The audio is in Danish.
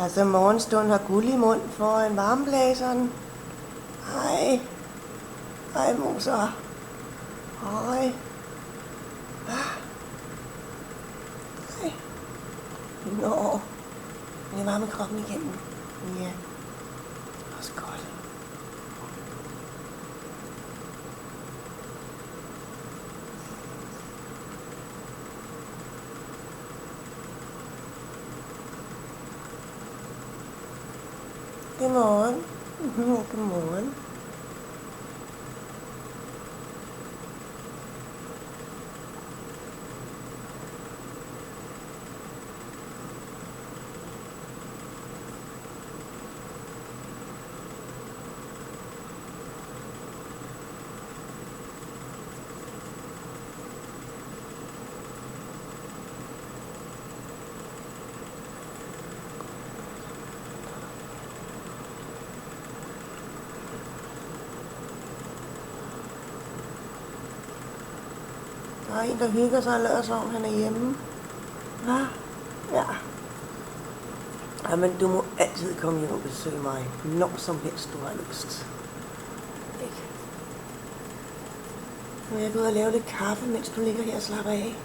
Altså morgenstund har guld i mund foran varmeblæseren. Ej. Ej, moser. Ej. Ej. Nå. Men jeg varme kroppen igennem. Ja. Også godt. Godmorgen. Godmorgen. Der er en, der hygger sig og lader sig om, han er hjemme. Hva? Ja. Jamen, du må altid komme hjem og besøge mig, når som helst du har lyst. Ikke? Nu er jeg gået og lave lidt kaffe, mens du ligger her og slapper af.